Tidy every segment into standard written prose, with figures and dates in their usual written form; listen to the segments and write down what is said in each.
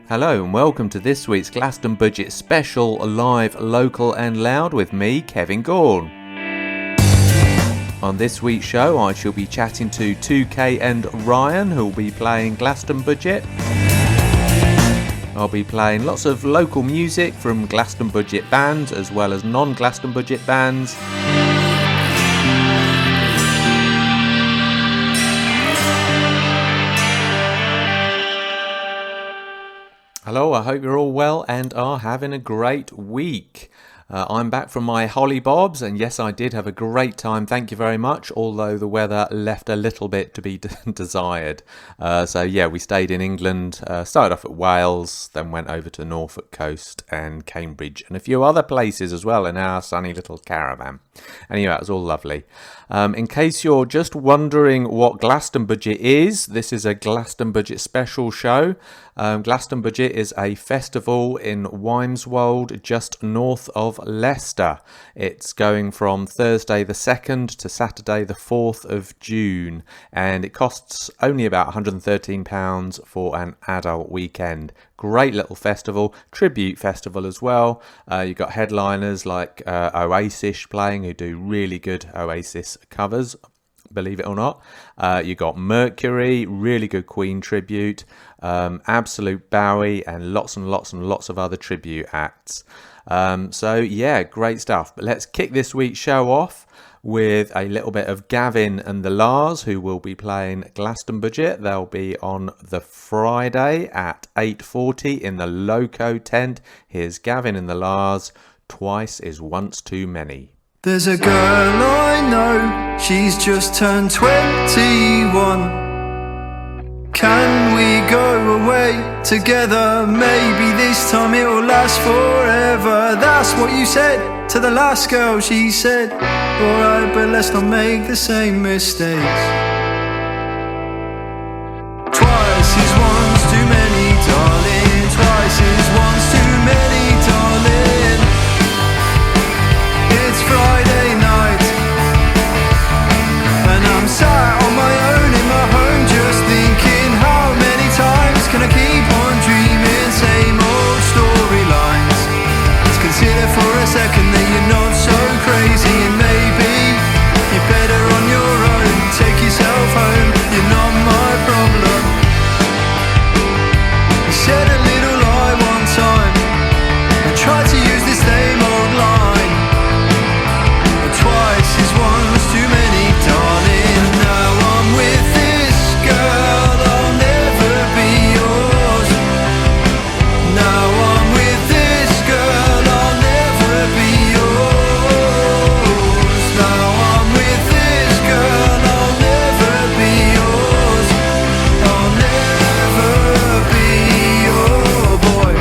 Hello and welcome to this week's Glaston Budget Special Live, Local and Loud with me, Kevin Gaughan. On this week's show I shall be chatting to 2K and Ryan, who will be playing Glaston Budget. I'll be playing lots of local music from Glaston Budget bands as well as non-Glaston Budget bands. Hello, I hope you're all well and are having a great week. I'm back from my Holly Bobs, and yes, I did have a great time, thank you very much, although the weather left a little bit to be desired. So yeah, we stayed in England, started off at Wales, then went over to Norfolk Coast and Cambridge and a few other places as well in our sunny little caravan. Anyway, it was all lovely. In case you're just wondering what Glaston Budget is, this is a Glaston Budget special show. Glaston Budget is a festival in Wymswold, just north of Leicester. It's going from Thursday the 2nd to Saturday the 4th of June, and it costs only about £113 for an adult weekend. Great little festival, tribute festival as well. You've got headliners like Oasis playing, who do really good Oasis covers, believe it or not. You got Mercury, really good Queen tribute, Absolute Bowie, and lots of other tribute acts. So yeah, great stuff. But let's kick this week's show off with a little bit of Gaughan and the Lars, who will be playing Glaston Budget. They'll be on the Friday at 8:40 in the Loco tent. Here's Gaughan and the Lars, Twice is Once Too Many. There's a girl I know, she's just turned 21. Can we go away together? Maybe this time it'll last forever. That's what you said to the last girl. She said, alright, but let's not make the same mistakes. Twice is once too many, darling. Twice is once too many, darling. It's Friday night and I'm sat on my own in my home, just thinking, how many times can I keep on dreaming same old storylines? Let's consider for a second that you're not so crazy, and maybe you're better on your own. Take yourself home, you're not my problem. I said a little lie one time, I tried to use the same old line. Twice is once too many, darling. Now I'm with this girl, I'll never be yours. Now I'm with this girl, I'll never be yours. Now I'm with this girl, I'll never be yours. I'll never be your boy.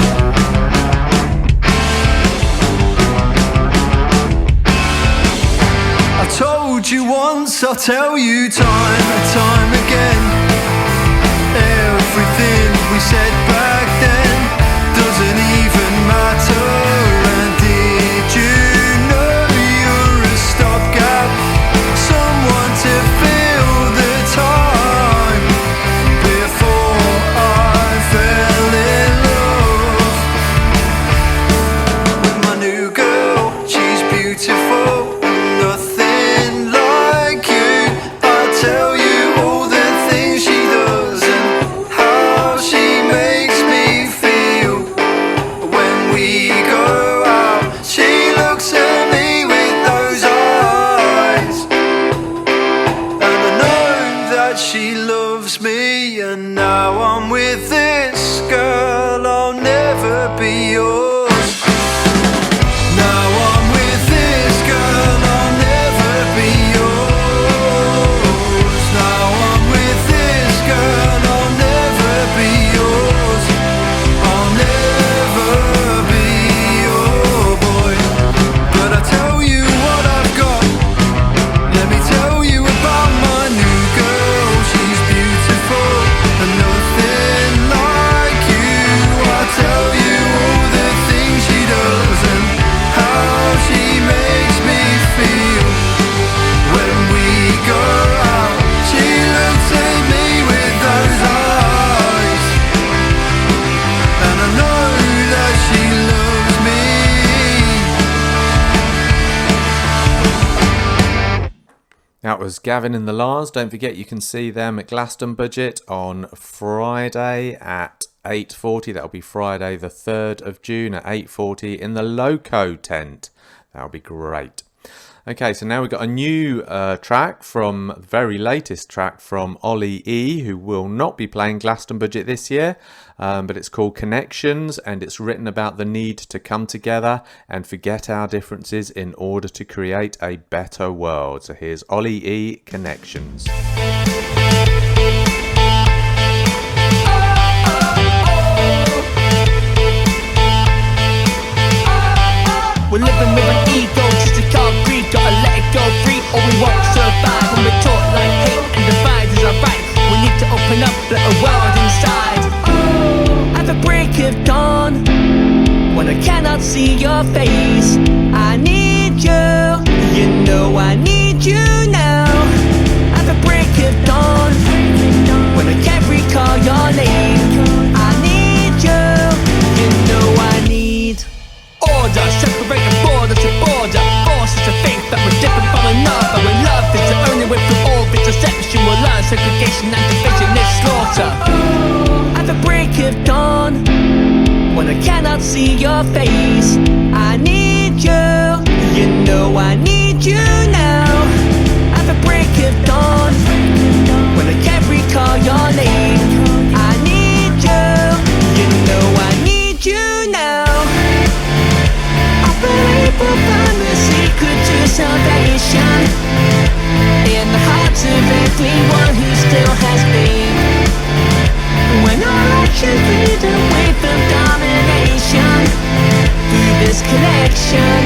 I told you once, I'll tell you time and time again. Everything we said back then doesn't even matter. And did you know you're a stopgap? Someone to fill the time before I fell in love with my new girl. She's beautiful, nothing like you. I'll tell you all the things she does and how she makes me feel. When we go out, she looks at me with those eyes, and I know that she loves me. And now I'm with this girl, I'll never be yours. Now I'm with this girl, I'll never be yours. Now I'm with this girl, I'll never be yours. I'll never be your boy. But I tell you what I've got, let me tell you about my new girl. She's beautiful and nothing like you. I tell you all the things was Gaughan and the Lars. Don't forget you can see them at Glaston Budget on Friday at 8:40. That'll be Friday the 3rd of June at 8:40 in the Loco tent. That'll be great. Okay, so now we've got a new track from, very latest track from Ollie E, who will not be playing Glaston Budget this year, but it's called Connections, and it's written about the need to come together and forget our differences in order to create a better world. So here's Ollie E, Connections. We're living with an ego, just a concrete. Gotta let it go free, or we won't survive. When we're taught like hate and divide is alright, we need to open up, let a world inside. At the break of dawn, when I cannot see your face, I need you, you know I need you now. At the break of dawn, when I can't recall your name, I need you, you know I need order, separating borders to border, forces to think that we're different from another. When love is the only way through all this deception, we'll learn segregation and division is slaughter. At the break of dawn, when I cannot see your face, I need you, you know I need you now. At the break of dawn, when I can't recall your name, I need you, you know I need you now. We'll find the secret to salvation in the hearts of everyone who still has been. When our actions lead away from domination, through this connection,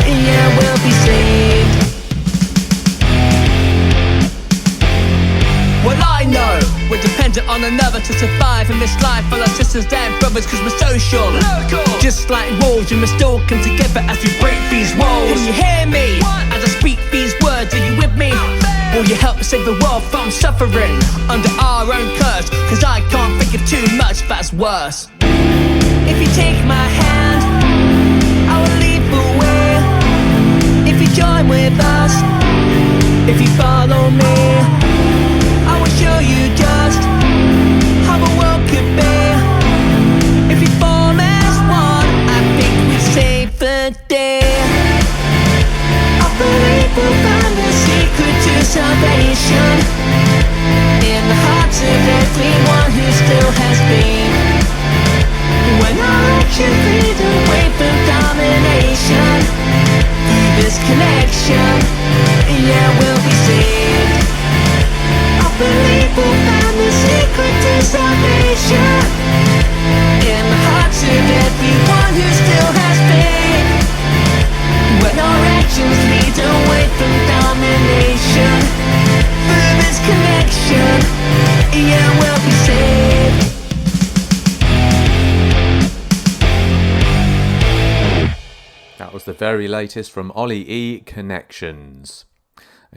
yeah, we'll be saved. Well, I know we're dependent on another to survive in this life. All our sisters and brothers, cause we're social. Just like wolves, we must all come together as we break these walls. Can you hear me? As I speak these words, are you with me? Will you help save the world from suffering under our own curse? Cause I can't think of too much that's worse. If you take my hand, I will lead the way. If you join with us, if you follow me, I will show you just how the world could be. If we form as one, I think we save the day. I believe we'll find the secret to salvation in the hearts of everyone who still has been. When our actions lead away from domination, through this connection, yeah, we'll be saved. I believe we'll find the secret to salvation in the hearts of everyone who still has faith. When our actions lead away from domination, through this connection, yeah, we'll be saved. That was the very latest from Ollie E, Connections.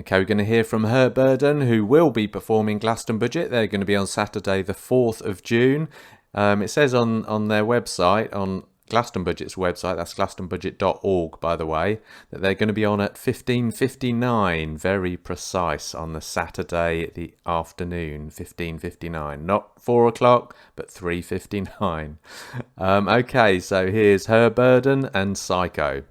Okay, we're going to hear from Her Burden, who will be performing Glaston Budget. They're going to be on Saturday the 4th of June. It says on their website, on Glaston Budget's website, that's glastonbudget.org, by the way, that they're going to be on at 15:59, very precise, on the Saturday the afternoon, 15:59. Not 4 o'clock, but 3:59. Okay, so here's Her Burden and Psycho.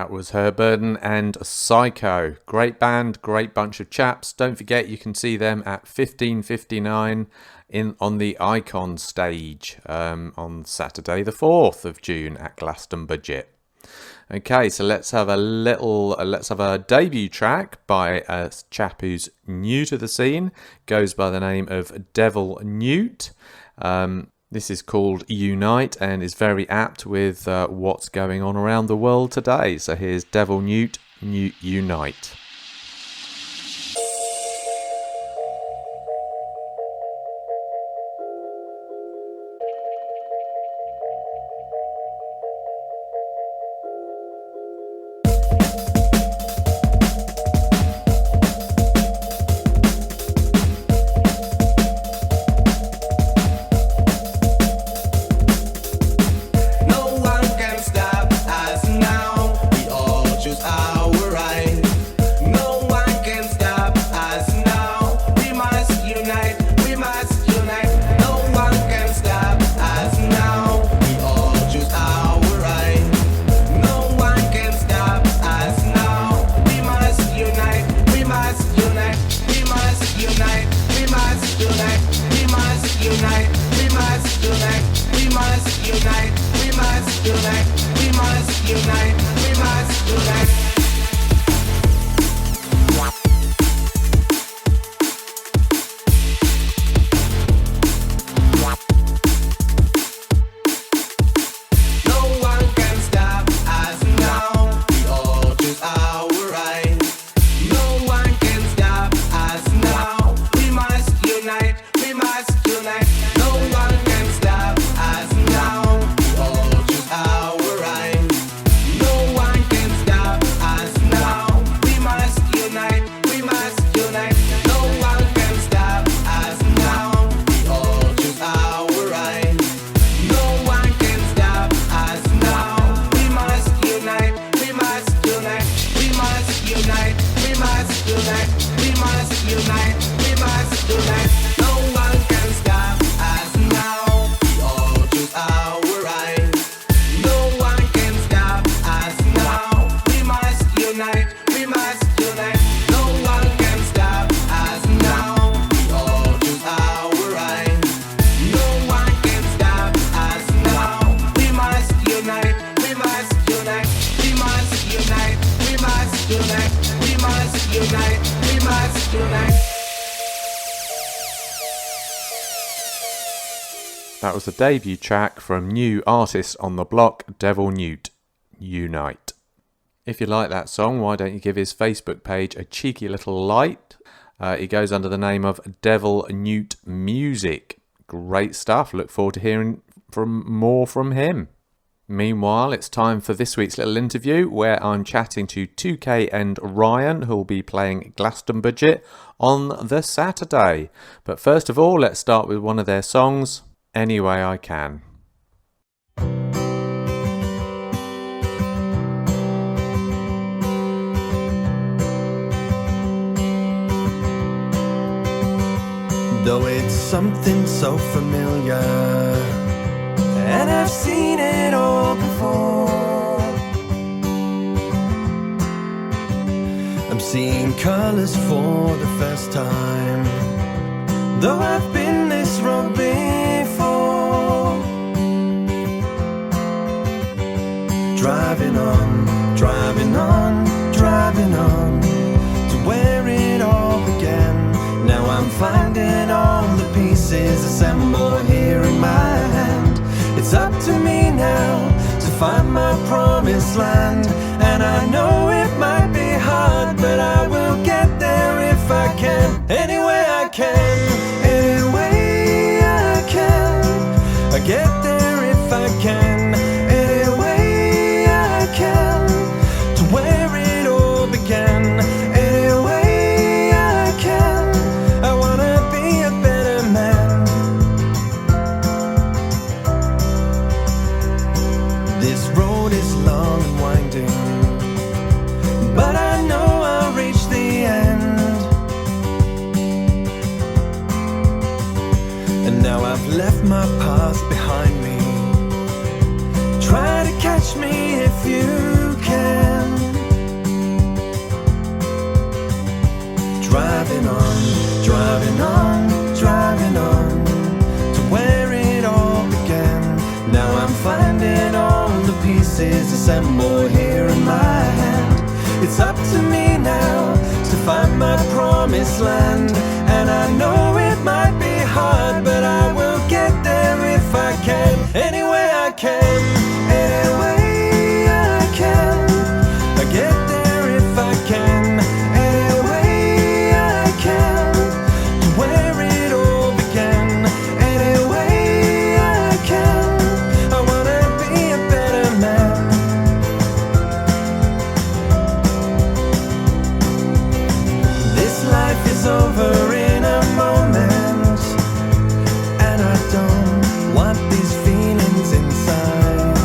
That was Herburden and Psycho. Great band, great bunch of chaps. Don't forget you can see them at 15:59 on the Icon stage on Saturday the 4th of June at Glastonbury. Okay, so let's have a debut track by a chap who's new to the scene. Goes by the name of Devil Newt. This is called Unite and is very apt with what's going on around the world today. So here's Devil Newt, Unite. That was the debut track from new artist on the block, Devil Newt, Unite. If you like that song, why don't you give his Facebook page a cheeky little like? He goes under the name of Devil Newt Music. Great stuff. Look forward to hearing more from him. Meanwhile, it's time for this week's little interview where I'm chatting to 2K and Ryan, who will be playing Glastonbury on the Saturday. But first of all, let's start with one of their songs, Any Way I Can. Though it's something so familiar, and I've seen it all before, I'm seeing colours for the first time, though I've been this road before. Driving on, driving on, driving on to where it all began. Now I'm finding all the pieces assembled here in my hand. It's up to me now to find my promised land, and I know it might be hard, but I will get there if I can. Any way I can, any way I can, I get there if I can. Any way I can, to where it all began. Any way I can, I wanna be a better man. This road is long and winding, but I know I'll reach the end. And now I've left my past behind me. Try to catch me if you can. driving on, driving on, driving on to where it all began. Now I'm finding all the pieces assembled here in my hand. It's up to me now to find my promised land, and I know it might be hard, but I will get there if I can. Any way I can, any way I can. I get there if I can, any way I can. To where it all began, any way I can. I wanna be a better man. This life is over in a moment, and I don't want these feelings inside.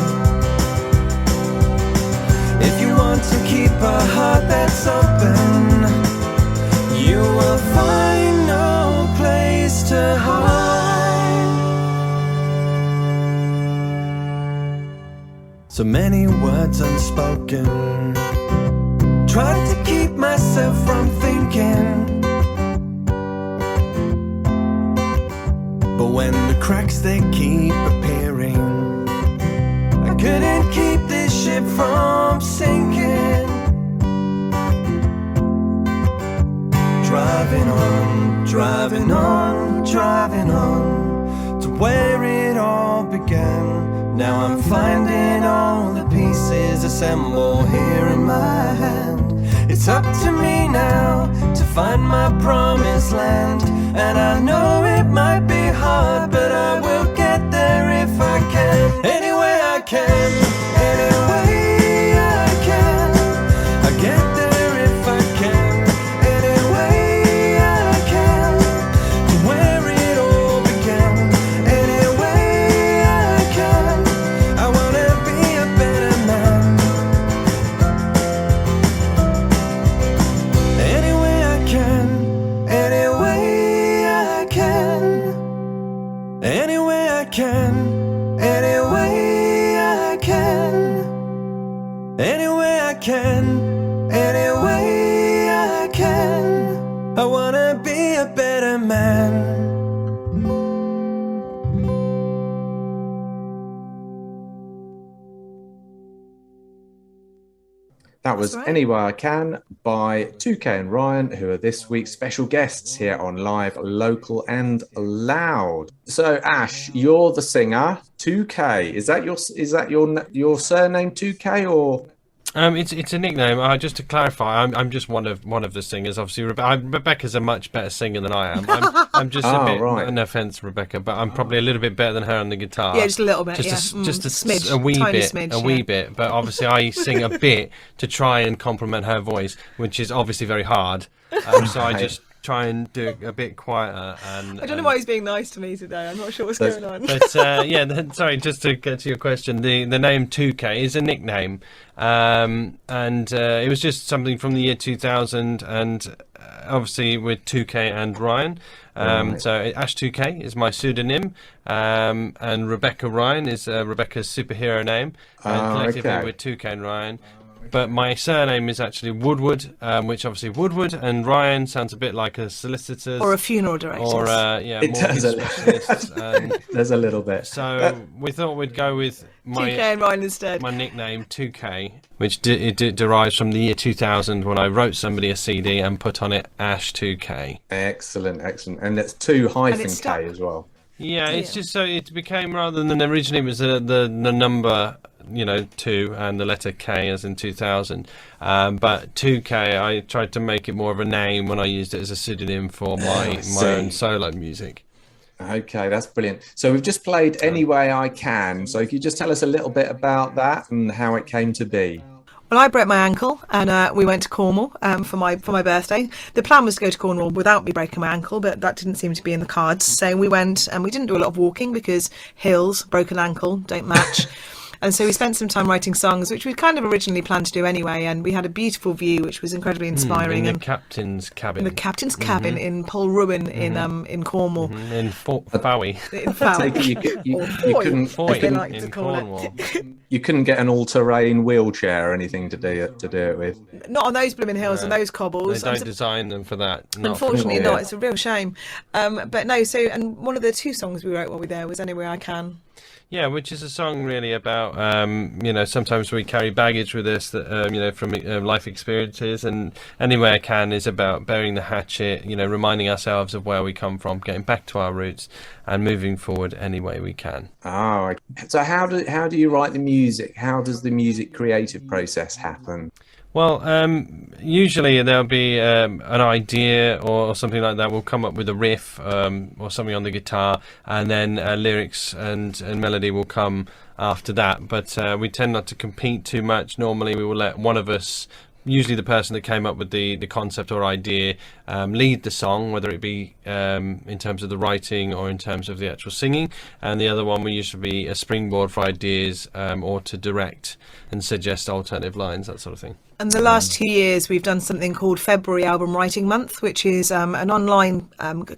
If you want to keep a heart that's open, you will find no place to hide. So many words unspoken, tried to keep myself from thinking, but when the cracks they keep appearing, I couldn't keep this ship from sinking. Driving on, driving on, driving on to where it all began. Now I'm finding all the pieces assembled here in my hand. It's up to me now to find my promised land, and I know it might be hard, but I will get there if I can. Any way I can, any way I can. I get there if I can, any way I can. To where it all began, any way I can. I wanna be a better man. Any way I can, any way I can. Any way I can, any way I can. Any way I can, any way I can. I wanna be a better man. That was That's right. Any Way I Can by 2K and Ryan, who are this week's special guests here on Live, Local and Loud. So Ash, you're the singer. 2K, is that your surname 2K or? It's a nickname. Just to clarify, I'm just one of the singers. Obviously, Rebecca's a much better singer than I am. I'm just a bit. Right. No offense, Rebecca, but I'm probably a little bit better than her on the guitar. Yeah, just a little bit. Just yeah. just a smidge, a wee tiny bit, smidge, a wee bit. But obviously, I sing a bit to try and complement her voice, which is obviously very hard. So I just try and do it a bit quieter. And I don't know why he's being nice to me today. I'm not sure what's going on. But sorry, just to get to your question, the name 2K is a nickname, and it was just something from the year 2000, and obviously with 2K and Ryan. So Ash 2K is my pseudonym, and Rebecca Ryan is Rebecca's superhero name, and collectively with 2K and Ryan. But my surname is actually Woodward, which obviously Woodward and Ryan sounds a bit like a solicitor's. Or a funeral director. Or, It mortgage does specialist. There's a little bit. So we thought we'd go with 2K and Ryan instead. my nickname 2K, which derives from the year 2000 when I wrote somebody a CD and put on it Ash 2K. Excellent. And it's 2 hyphen it's stuck. K as well. Yeah, it's just so it became, rather than originally it was the number, 2 and the letter K as in 2000. But 2K, I tried to make it more of a name when I used it as a pseudonym for my own solo music. Okay, that's brilliant. So we've just played Any Way I Can. So could you just tell us a little bit about that and how it came to be? Well, I broke my ankle, and we went to Cornwall for my birthday. The plan was to go to Cornwall without me breaking my ankle, but that didn't seem to be in the cards. So we went, and we didn't do a lot of walking because hills, broken ankle, don't match. And so we spent some time writing songs, which we kind of originally planned to do anyway. And we had a beautiful view, which was incredibly inspiring. In the captain's cabin. In the captain's cabin in Polruan in Cornwall. In Bowie. In Bowie. You Cornwall. You couldn't get an all-terrain wheelchair or anything to do it with. Not on those blooming hills and those cobbles. They don't design them for that. Unfortunately not. It's a real shame. But no, and one of the 2 songs we wrote while we were there was Anywhere I Can. Yeah, which is a song really about, sometimes we carry baggage with us that, from life experiences, and Anywhere I Can is about burying the hatchet, reminding ourselves of where we come from, getting back to our roots and moving forward any way we can. Oh, so how do you write the music? How does the music creative process happen? Well, usually there'll be an idea or something like that. We'll come up with a riff or something on the guitar, and then lyrics and melody will come after that. But we tend not to compete too much. Normally we will let one of us, usually the person that came up with the concept or idea, lead the song, whether it be in terms of the writing or in terms of the actual singing, and the other one will usually be a springboard for ideas or to direct and suggest alternative lines, that sort of thing. And the last 2 years, we've done something called February Album Writing Month, which is an online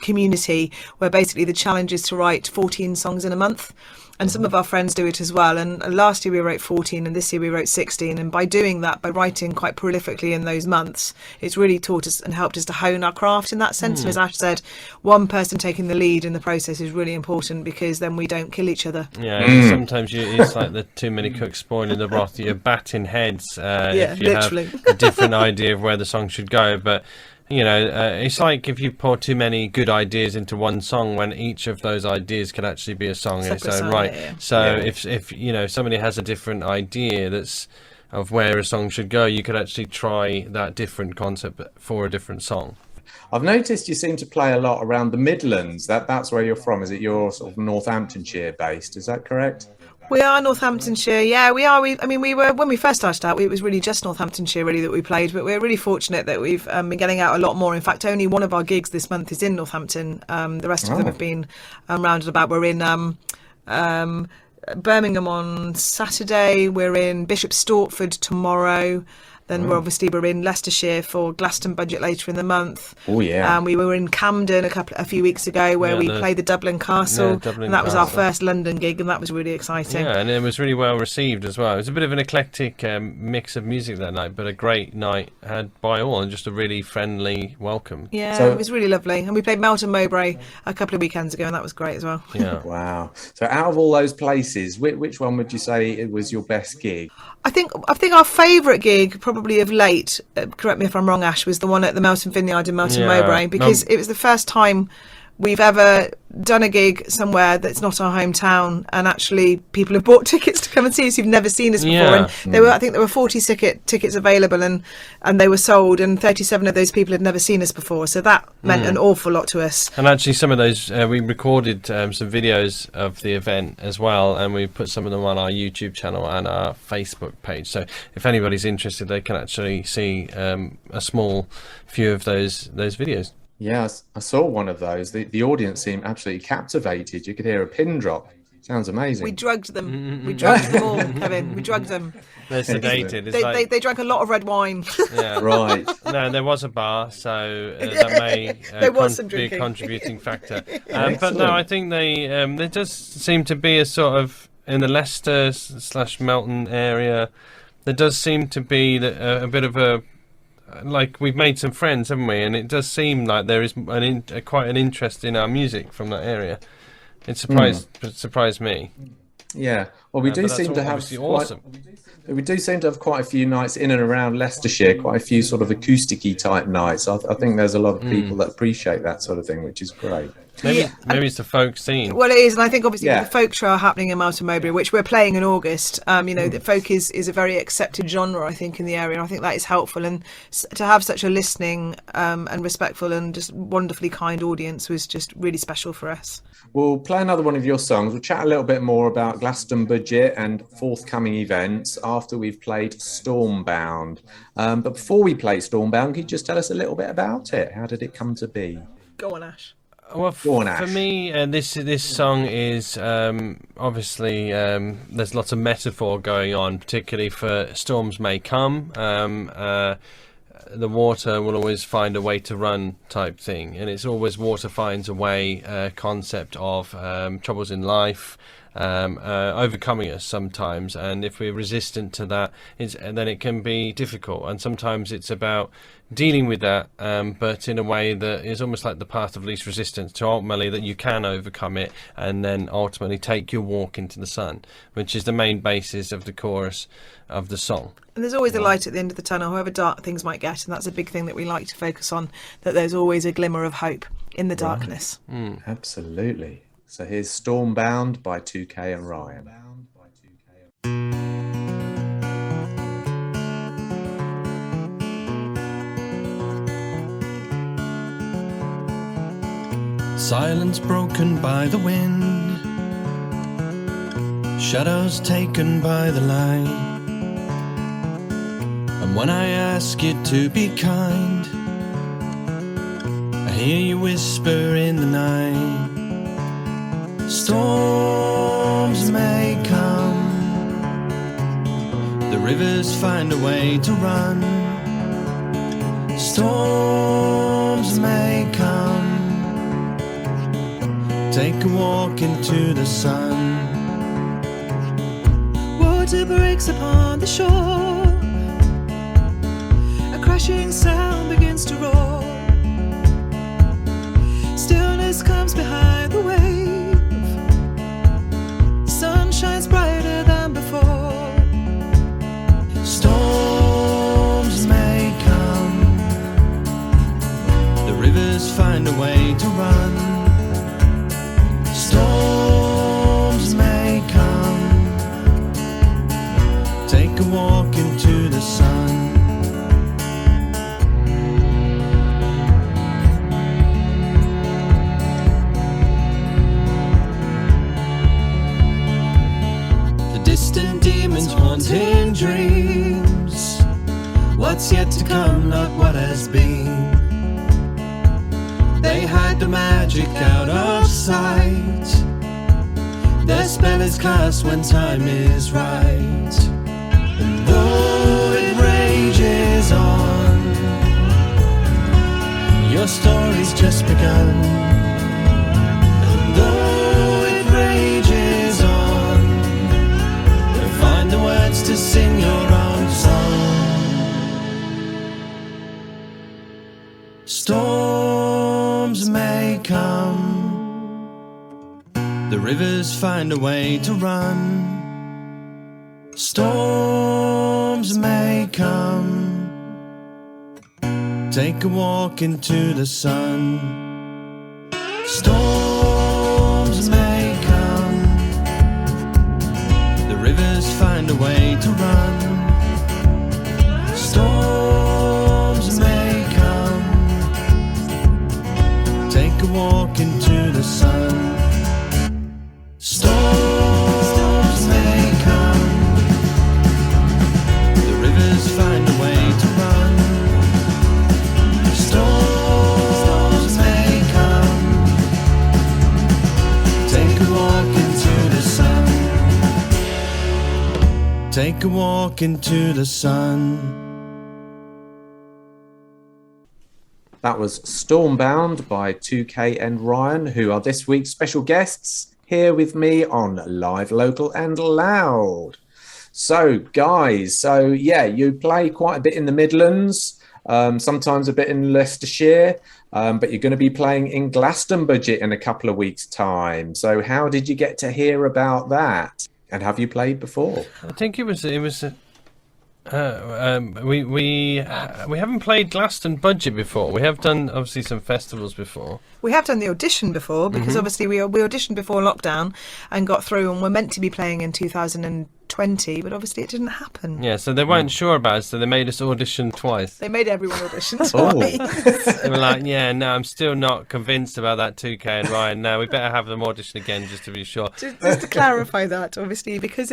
community where basically the challenge is to write 14 songs in a month. And some of our friends do it as well. And last year we wrote 14 and this year we wrote 16. And by doing that, by writing quite prolifically in those months, it's really taught us and helped us to hone our craft in that sense. And as Ash said, one person taking the lead in the process is really important, because then we don't kill each other. Yeah, sometimes it's like the too many cooks spoiling the broth. You're batting heads if you literally have a different idea of where the song should go. But it's like if you pour too many good ideas into one song, when each of those ideas could actually be a song in its own right. Yeah. So if somebody has a different idea that's of where a song should go, you could actually try that different concept for a different song. I've noticed you seem to play a lot around the Midlands. That's where you're from. Is it you're sort of Northamptonshire based? Is that correct? We are Northamptonshire, yeah, we are. We were, when we first started out, it was really just Northamptonshire really that we played, but we're really fortunate that we've been getting out a lot more. In fact, only one of our gigs this month is in Northampton. The rest of them have been rounded about. We're in Birmingham on Saturday, we're in Bishop Stortford tomorrow. Then we're in Leicestershire for Glaston Budget later in the month. Oh yeah. We were in Camden a few weeks ago where we played the Dublin Castle. And that was our first London gig, and that was really exciting. Yeah, and it was really well received as well. It was a bit of an eclectic mix of music that night, but a great night had by all, and just a really friendly welcome. Yeah, it was really lovely. And we played Melton Mowbray a couple of weekends ago, and that was great as well. Yeah. Wow. So out of all those places, which one would you say it was your best gig? I think our favourite gig, probably of late, correct me if I'm wrong, Ash, was the one at the Melton Vineyard in Melton Mowbray, because it was the first time we've ever done a gig somewhere that's not our hometown, and actually people have bought tickets to come and see us who've never seen us before. And I think there were 40 tickets available, and they were sold, and 37 of those people had never seen us before, so that meant an awful lot to us. And actually some of those we recorded some videos of the event as well, and we put some of them on our YouTube channel and our Facebook page, so if anybody's interested they can actually see a small few of those videos. Yes, I saw one of those. The audience seemed absolutely captivated. You could hear a pin drop. Sounds amazing. We drugged them. We drugged them all, Kevin. We drugged them. They're sedated. They drank a lot of red wine. Yeah. Right. No, there was a bar, so that may be a contributing factor. But no, I think there does seem to be a sort of, in the Leicester / Melton area, there does seem to be a bit of a, like, we've made some friends, haven't we? And it does seem like there is quite an interest in our music from that area. It surprised me. Yeah. Well, we do seem to have awesome. We do seem to have quite a few nights in and around Leicestershire, quite a few sort of acoustic-y type nights. I think there's a lot of people that appreciate that sort of thing, which is great. Maybe it's the folk scene. Well, it is, and I think obviously with the folk trial happening in Melton Mowbray, which we're playing in August, that folk is a very accepted genre, I think, in the area, and I think that is helpful, and to have such a listening and respectful and just wonderfully kind audience was just really special for us. We'll play another one of your songs. We'll chat a little bit more about Glaston Budget and forthcoming events after we've played Stormbound. But before we play Stormbound, can you just tell us a little bit about it? How did it come to be? Go on, Ash. Well, Go on, for Ash. me, this song is obviously there's lots of metaphor going on, particularly for storms may come. The water will always find a way to run type thing, and it's always water finds a way concept of troubles in life. Overcoming us sometimes, and if we're resistant to that, then it can be difficult. And sometimes it's about dealing with that, but in a way that is almost like the path of least resistance, to ultimately that you can overcome it, and then ultimately take your walk into the sun, which is the main basis of the chorus of the song. And there's always a light at the end of the tunnel, however dark things might get, and that's a big thing that we like to focus on, that there's always a glimmer of hope in the darkness. Absolutely. So here's Stormbound by 2K and Ryan. Silence broken by the wind, shadows taken by the light. And when I ask you to be kind, I hear you whisper in the night. Storms may come, the rivers find a way to run. Storms may come, take a walk into the sun. Water breaks upon the shore, a crashing sound begins to roar. Stillness comes behind the wave, the sun shines brighter than before. Storms may come, the rivers find a way to run. Storms may come, take a walk into the sun. The distant demons haunting dreams, what's yet to come, not what has been. They hide the magic out of sight, their spell is cast when time is right. And though it rages on, your story's just begun. And though it rages on, you'll find the words to sing your own song. Storms may come, the rivers find a way to run. Storms may come, take a walk into the sun. Storms may come, the rivers find a way to run. Storms may come, take a walk into the sun. Storms may come, the rivers find a way to run. Storms may come, take a walk into the sun. Take a walk into the sun. That was Stormbound by 2K and Ryan, who are this week's special guests here with me on Live, Local and Loud. So, guys, you play quite a bit in the Midlands, sometimes a bit in Leicestershire, but you're going to be playing in Glastonbury in a couple of weeks' time. So how did you get to hear about that? And have you played before? I think we haven't played Glastonbury before. We have done obviously some festivals before. We have done the audition before, because obviously we auditioned before lockdown and got through, and we're meant to be playing in 2020 20, but obviously it didn't happen. Yeah, so they weren't sure about it, so they made us audition twice. They made everyone audition Oh. twice. They were like, yeah, no, I'm still not convinced about that 2K and Ryan. No, we better have them audition again just to be sure. Just to clarify that, obviously, because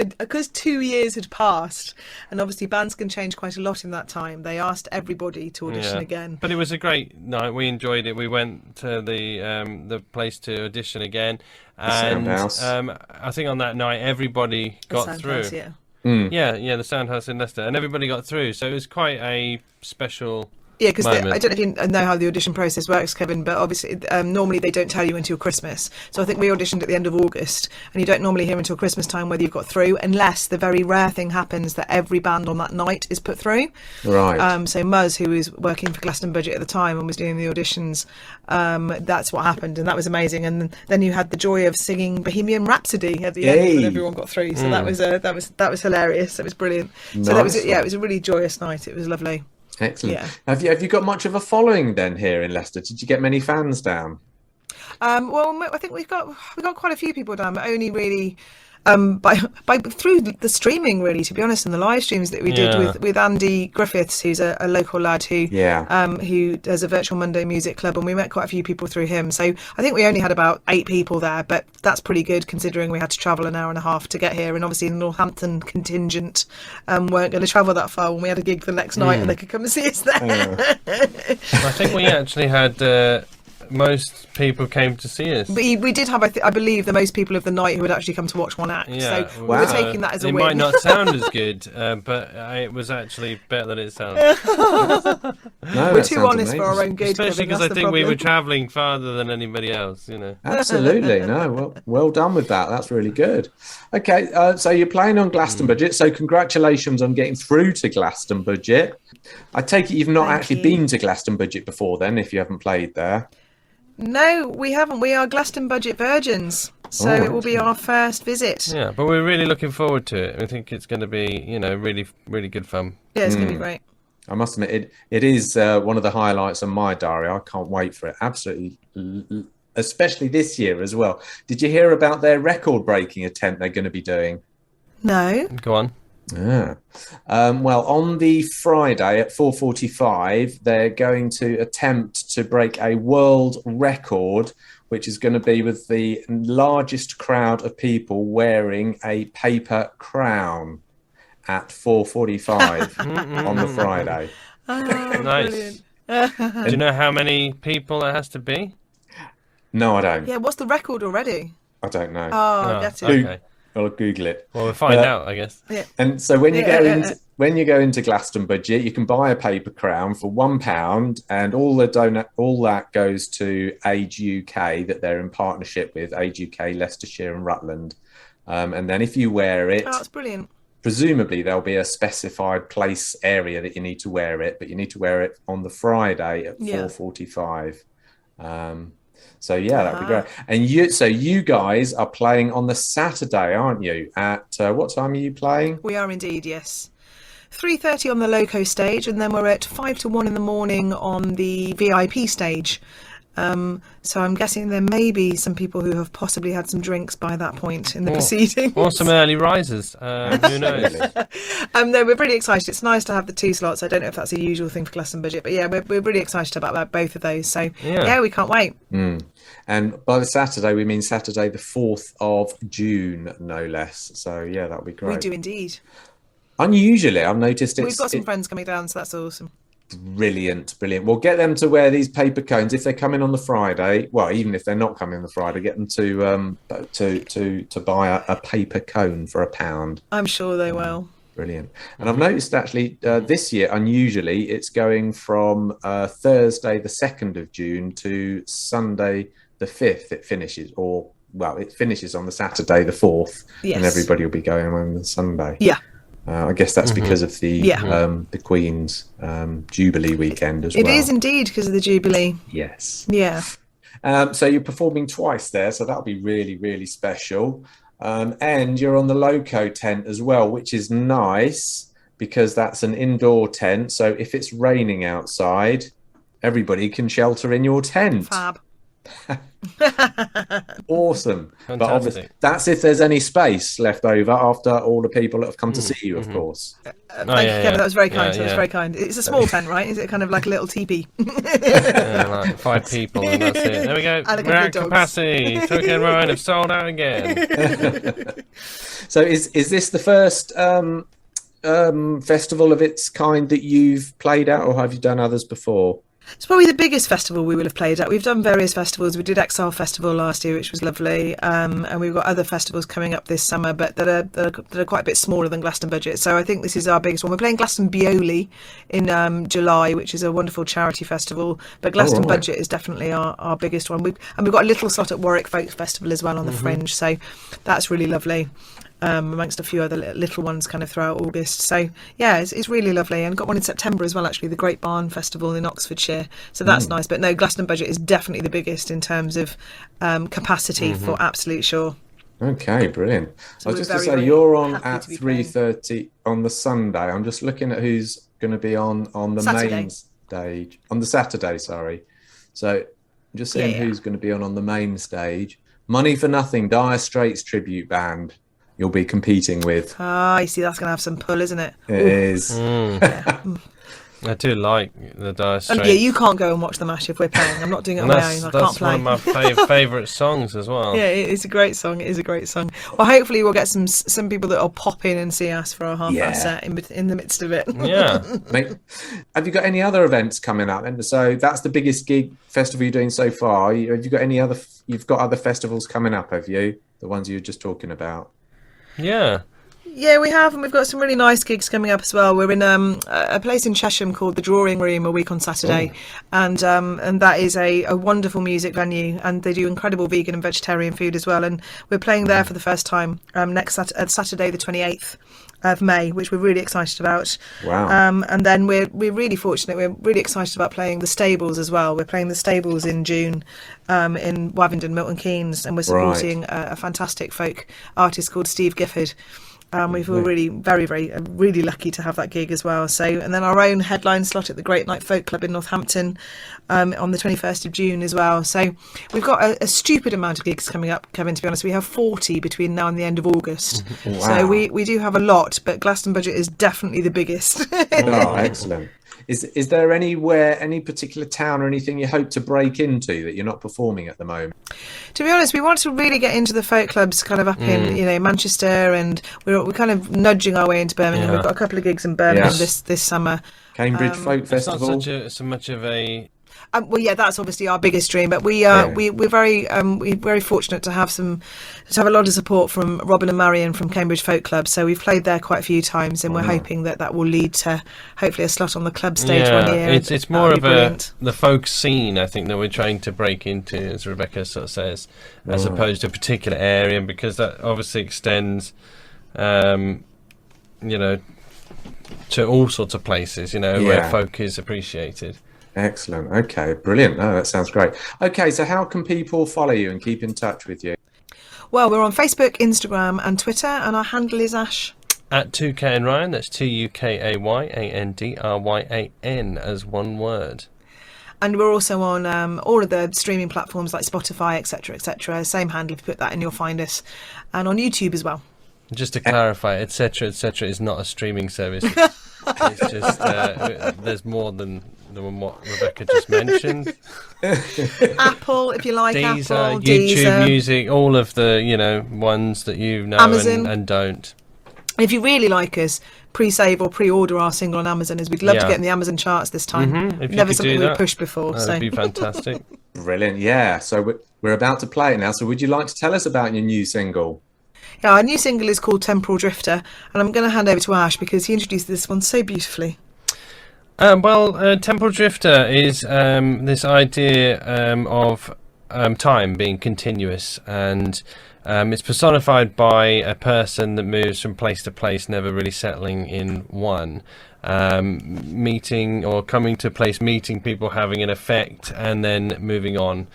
2 years had passed, and obviously bands can change quite a lot in that time, they asked everybody to audition again. But it was a great night. We enjoyed it. We went to the place to audition again, and Soundhouse. I think on that night everybody got through. Soundhouse, yeah. Yeah, the Soundhouse in Leicester, and everybody got through. So it was quite a special. Yeah, because I moment. don't know if you know how the audition process works, Kevin, but obviously normally they don't tell you until Christmas. So I think we auditioned at the end of August, and you don't normally hear until Christmas time whether you've got through, unless the very rare thing happens that every band on that night is put through. Right. So Muzz, who was working for Glaston Budget at the time and was doing the auditions, that's what happened, and that was amazing. And then you had the joy of singing Bohemian Rhapsody at the end when everyone got through. So that was hilarious. It was brilliant. So that was it was a really joyous night. It was lovely. Excellent. Yeah. Have you got much of a following then here in Leicester? Did you get many fans down? Well, I think we've got quite a few people down, but only really by through the streaming, really, to be honest, and the live streams that we did with Andy Griffiths, who's a local lad who does a Virtual Monday Music Club, and we met quite a few people through him. So I think we only had about 8 people there, but that's pretty good considering we had to travel an hour and a half to get here, and obviously the Northampton contingent weren't going to travel that far when we had a gig the next night, and they could come and see us there. I think we actually had. Most people came to see us. But we did have, I believe, the most people of the night who had actually come to watch one act. Yeah, so we were taking that as a it win. It might not sound as good, but it was actually better than it sounded. We're too honest for our own good. Especially because I think we were travelling farther than anybody else, Absolutely. No, well done with that. That's really good. Okay, so you're playing on Glaston Budget. So congratulations on getting through to Glaston Budget. I take it you've not actually been to Glaston Budget before then, if you haven't played there. No, we haven't. We are Glaston Budget virgins, so it will be our first visit. Yeah, but we're really looking forward to it. I think it's going to be, really, really good fun. Yeah, it's going to be great. I must admit, it is one of the highlights on my diary. I can't wait for it. Absolutely, especially this year as well. Did you hear about their record-breaking attempt they're going to be doing? No. Go on. Yeah. Well, on the Friday at 4:45, they're going to attempt to break a world record, which is going to be with the largest crowd of people wearing a paper crown at 4:45 on the Friday. Nice. Do you know how many people it has to be? No, I don't. Yeah, what's the record already? I don't know. Oh, get it. Okay. I'll Google it. Well, we'll find out, I guess. Yeah. And so when you go into Glaston Budget, you can buy a paper crown for £1, and all that goes to Age UK that they're in partnership with, Age UK, Leicestershire, and Rutland. And then if you wear it, that's brilliant. Presumably there'll be a specified place area that you need to wear it, but you need to wear it on the Friday at 4:45. So yeah, that'd be great. And you guys are playing on the Saturday, aren't you? At what time are you playing? We are indeed, yes. 3:30 on the Loco stage, and then we're at 5 to 1 in the morning on the VIP stage. So I'm guessing there may be some people who have possibly had some drinks by that point in the proceedings. Or some early risers. Who knows? No, we're pretty excited. It's nice to have the 2 slots. I don't know if that's a usual thing for Glaston Budget, but yeah, we're really excited about both of those. So yeah we can't wait. And by the Saturday, we mean Saturday the 4th of June, no less. So yeah, that'll be great. We do indeed. Unusually, I've noticed we've got some friends coming down, so that's awesome. Brilliant. We'll get them to wear these paper cones if they're coming on the Friday. Well, even if they're not coming on the Friday, get them to buy a paper cone for £1. I'm sure they will. Brilliant. And I've noticed actually this year, unusually, it's going from Thursday the 2nd of June to Sunday the 5th. It finishes, it finishes on the Saturday the 4th, and everybody will be going on the Sunday. Yeah. I guess that's because of the Queen's Jubilee weekend as well. It is indeed because of the Jubilee. Yes. Yeah. So you're performing twice there, so that'll be really, really special. And you're on the Loco tent as well, which is nice because that's an indoor tent. So if it's raining outside, everybody can shelter in your tent. Fab. Awesome. But obviously, Fantastic. that's if there's any space left over after all the people that have come to see you, of course. Thank yeah, you, Kevin. yeah. That was very kind. Yeah, That was yeah. very kind. It's a small tent, right? Is it kind of like a little teepee? Yeah, like 5 people, and that's it. There we go. And a couple We're of at dogs. capacity. Tokyo and Ryan have sold out again. So is this the first festival of its kind that you've played at, or have you done others before? It's probably the biggest festival we will have played at. We've done various festivals. We did Exile Festival last year, which was lovely, and we've got other festivals coming up this summer, but that are quite a bit smaller than Glaston Budget. So I think this is our biggest one. We're playing Glaston Bioli in July, which is a wonderful charity festival. But Glaston right. Budget is definitely our biggest one. We've got a little slot at Warwick Folk Festival as well on the Fringe, so that's really lovely. Amongst a few other little ones kind of throughout August. So yeah, it's really lovely, and got one in September as well, actually, the Great Barn Festival in Oxfordshire, so that's nice. But no, Glaston Budget is definitely the biggest in terms of capacity, for absolute sure. Okay, brilliant. So I was just we're to very, say, very you're on happy at to be playing. 3:30 on the Sunday. I'm just looking at who's going to be on the Saturday. main stage. On the Saturday, sorry. So I'm just seeing Yeah. who's going to be on the main stage. Money for Nothing, Dire Straits tribute band. You'll be competing with. I see, that's going to have some pull, isn't it? It is. I do like the Dire And Straits. yeah, you can't go and watch the match if we're playing. I'm not doing it on And my own. I can't that's play. one of my favourite songs as well. Yeah, it's a great song. It is a great song. Well, hopefully we'll get some people that will pop in and see us for our half-hour Yeah. set in the midst of it. Yeah. Mate, have you got any other events coming up? And so that's the biggest gig festival you're doing so far. Have you got any other? You've got other festivals coming up, have you? The ones you were just talking about. Yeah. Yeah, we have, and we've got some really nice gigs coming up as well. We're in a place in Chesham called the Drawing Room a week on Saturday, and that is a wonderful music venue, and they do incredible vegan and vegetarian food as well. And we're playing there for the first time next Saturday, the 28th of May, which we're really excited about. Wow. And then we're really fortunate. We're really excited about playing the Stables as well. We're playing the Stables in June in Wavendon, Milton Keynes, and we're supporting a fantastic folk artist called Steve Gifford. We feel really, very, very, really lucky to have that gig as well. So, and then our own headline slot at the Great Night Folk Club in Northampton on the 21st of June as well. So we've got a stupid amount of gigs coming up, Kevin, to be honest. We have 40 between now and the end of August. Wow. So we do have a lot, but Glaston Budget is definitely the biggest. Oh, excellent. Is there anywhere, any particular town or anything you hope to break into that you're not performing at the moment? To be honest, we want to really get into the folk clubs kind of up in Manchester, and we're kind of nudging our way into Birmingham. Yeah. We've got a couple of gigs in Birmingham Yes. this summer. Cambridge Folk It's not Festival. so much of a... Well, yeah, that's obviously our biggest dream, but we're very fortunate to have a lot of support from Robin and Marion from Cambridge Folk Club. So we've played there quite a few times, and we're hoping that will lead to hopefully a slot on the club stage one year. It's more That'd of be brilliant. the folk scene, I think, that we're trying to break into, as Rebecca sort of says, as opposed to a particular area, because that obviously extends, to all sorts of places, where Yeah. folk is appreciated. Excellent. Okay, brilliant. No, that sounds great. Okay, so how can people follow you and keep in touch with you? Well, we're on Facebook, Instagram, and Twitter, and our handle is Ash. At 2K and Ryan, that's TUKAYANDRYAN as one word. And we're also on all of the streaming platforms like Spotify, etc., etc. Same handle. If you put that in, you'll find us, and on YouTube as well. Just to clarify, etc., etc. is not a streaming service. It's just there's more than what Rebecca just mentioned. Apple, if you like, Deezer, Apple, YouTube Deezer. Music, all of the ones that you know Amazon. and don't. If you really like us, pre-save or pre-order our single on Amazon, as we'd love to Yeah. get in the Amazon charts this time. If you Never could something do we've that, pushed before. that'd So be fantastic. Brilliant. Yeah. So we're about to play it now. So would you like to tell us about your new single? yeah, our new single is called Temporal Drifter, and I'm going to hand over to Ash because he introduced this one so beautifully. Temporal Drifter is this idea of time being continuous, and it's personified by a person that moves from place to place, never really settling in one. Meeting or coming to a place, meeting people, having an effect, and then moving on,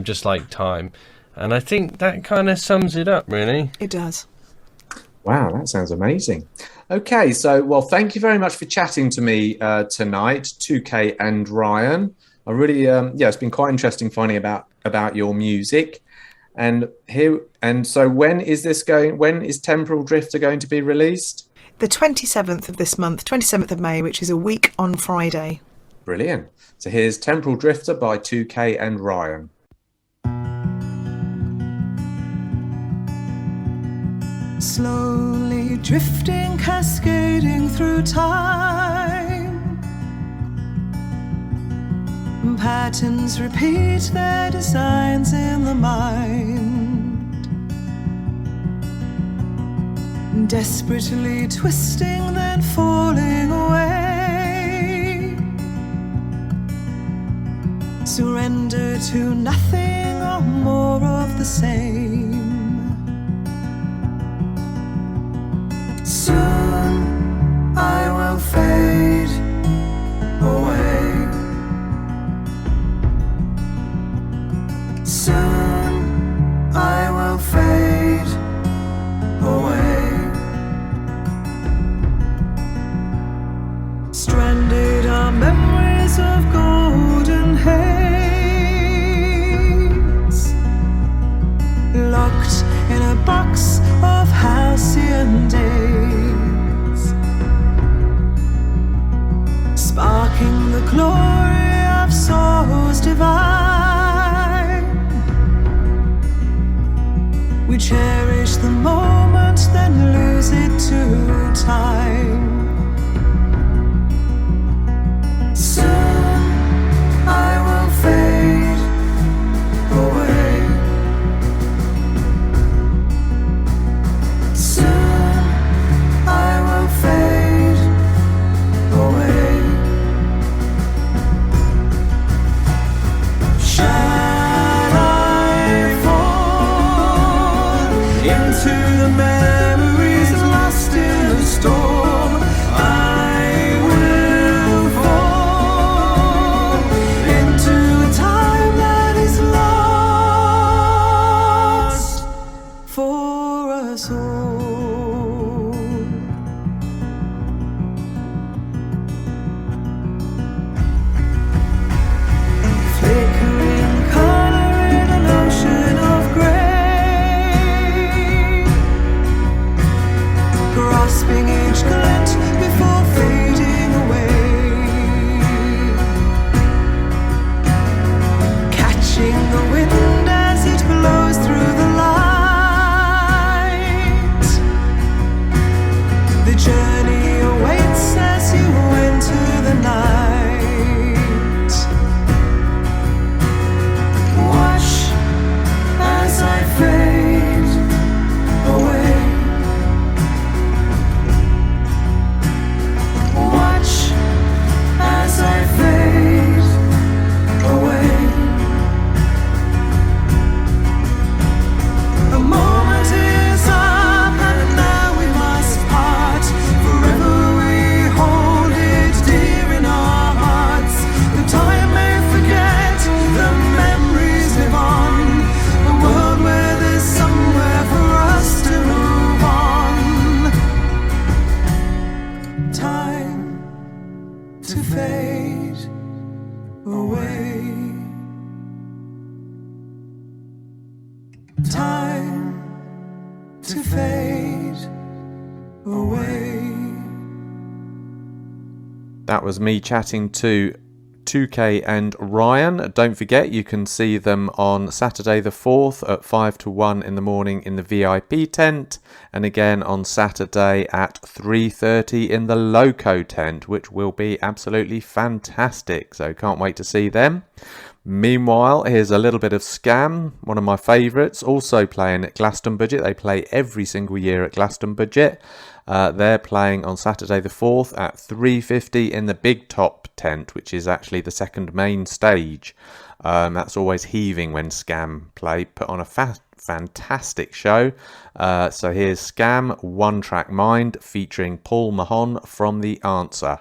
just like time. And I think that kind of sums it up, really. It does. Wow, that sounds amazing. Okay, so, well, thank you very much for chatting to me tonight, 2K and Ryan. I really, it's been quite interesting finding about your music. And so when is Temporal Drifter going to be released? The 27th of this month, 27th of May, which is a week on Friday. Brilliant. So here's Temporal Drifter by 2K and Ryan. Slowly drifting, cascading through time. Patterns repeat their designs in the mind. Desperately twisting, then falling away. Surrender to nothing or more of the same. Soon I will fade away. Soon I will fade away. Stranded are memories of golden haze, locked in a box of halcyon days, sparking the glory of souls divine. We cherish the moment, then lose it to time. Soon I will fade away. Soon I will fade away. Shall I fall into the memories lost in the storm? I will fall into a time that is lost for us all. Flickering color in an ocean of gray, grasping each glint before fading away, catching the wind as it blows through the light. The journey awaits as you enter the night. Watch as I fade away. Watch as I fade away. The moment is up and now we must part. Forever we hold it dear in our hearts. The time may forget, the memories live on. A world where there's somewhere for us to move on. Time to fade away. Time to fade away. That was me chatting to 2K and Ryan. Don't forget, you can see them on Saturday the 4th at 5 to 1 in the morning in the VIP tent, and again on Saturday at 3:30 in the Loco tent, which will be absolutely fantastic. So can't wait to see them. Meanwhile, here's a little bit of Scam, one of my favourites, also playing at Glastonbury. They play every single year at Glastonbury. They're playing on Saturday the 4th at 3:50 in the Big Top tent, which is actually the second main stage. That's always heaving when Scam play. Put on a fantastic show. So here's Scam, One Track Mind, featuring Paul Mahon from The Answer.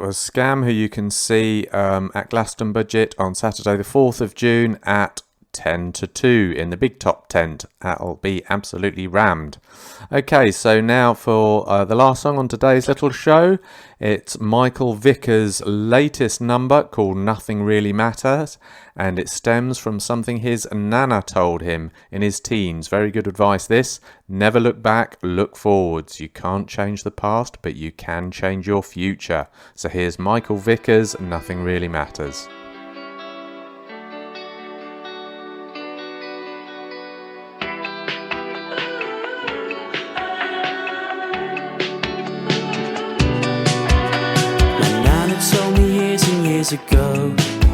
was Scam, who you can see at Glaston Budget on Saturday the 4th of June at 10 to 2 in the big top tent. That'll be absolutely rammed. Okay, so now for the last song on today's little show. It's Michael Vickers' latest number called Nothing Really Matters, and it stems from something his nana told him in his teens. Very good advice this. Never look back, look forwards. You can't change the past, but you can change your future. So here's Michael Vickers' Nothing Really Matters. Ago,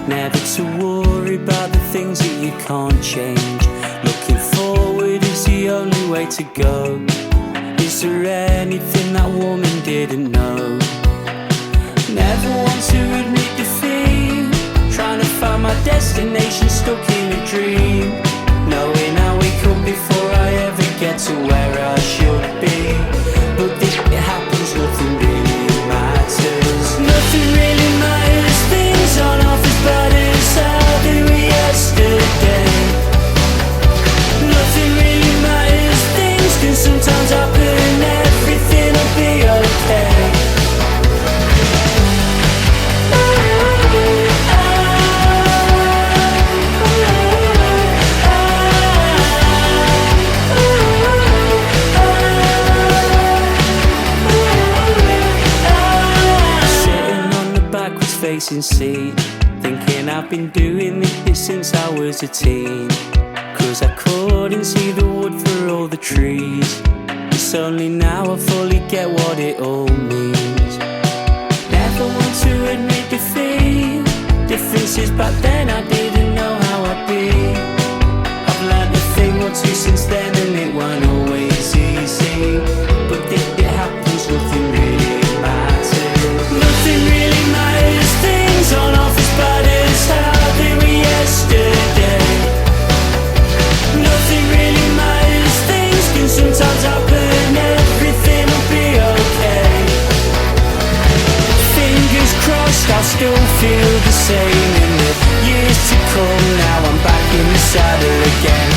never to worry about the things that you can't change. Looking forward is the only way to go. Is there anything that woman didn't know? Never want to admit defeat, trying to find my destination stuck in a dream, knowing I wake up before I ever get to where I should be. But if it happens, nothing really matters. Nothing really matters. Things aren't half as bad as how they were yesterday. Nothing really matters. Things can sometimes happen. Everything will be okay. Facing seat, thinking I've been doing this since I was a teen. Cause I couldn't see the wood for all the trees. It's only now I fully get what it all means. Never want to admit defeat. Differences back then I didn't know how I'd be. I've learned a thing or two since then, and it weren't always easy. But if it happens, nothing really matters. Nothing really matters. Things aren't half as bad as how they were yesterday. Nothing really matters. Things can sometimes happen. Everything will be okay. Fingers crossed, I'll still feel the same in the years to come. Now I'm back in the saddle again.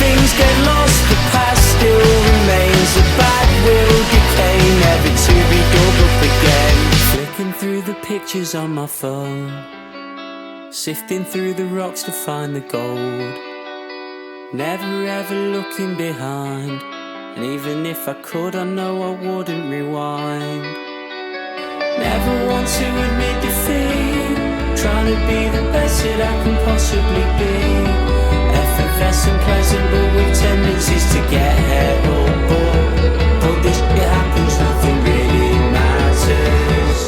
Things get lost, the past still remains. The bad will decay, never to be dug up again. Flicking through the pictures on my phone, sifting through the rocks to find the gold. Never ever looking behind, and even if I could, I know I wouldn't rewind. Never want to admit defeat, trying to be the best that I can possibly be. Effervescent, pleasant, but with tendencies to get ahead or bored. But this it happens, nothing really matters.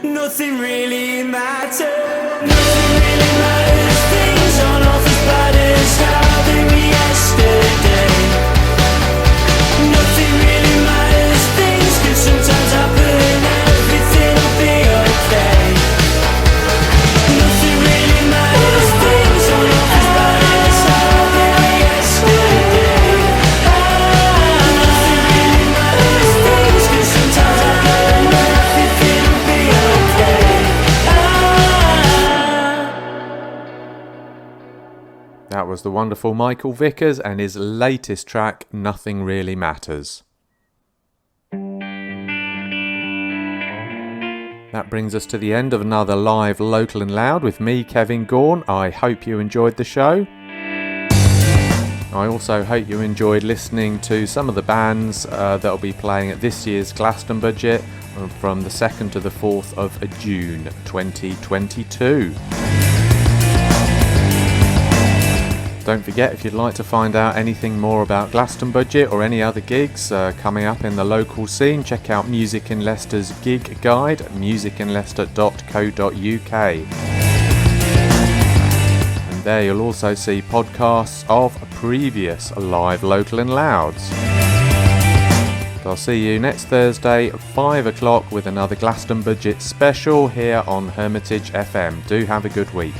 Nothing really matters. Nothing really matters. Things aren't half as bad as how they were yesterday. Nothing really matters. Things can sometimes happen. Everything will be okay. Nothing really matters. Things aren't half as bad as how they were yesterday. Nothing really matters. Things can sometimes happen. Everything will be okay. That was the wonderful Michael Vickers and his latest track, Nothing Really Matters. That brings us to the end of another live Local and Loud with me, Kevin Gaughan. I hope you enjoyed the show. I also hope you enjoyed listening to some of the bands that will be playing at this year's Glaston Budget from the 2nd to the 4th of June 2022. Don't forget, if you'd like to find out anything more about Glaston Budget or any other gigs coming up in the local scene, check out Music in Leicester's gig guide, musicinleicester.co.uk. And there you'll also see podcasts of previous live Local and Louds. I'll see you next Thursday at 5 o'clock with another Glaston Budget special here on Hermitage FM. Do have a good week.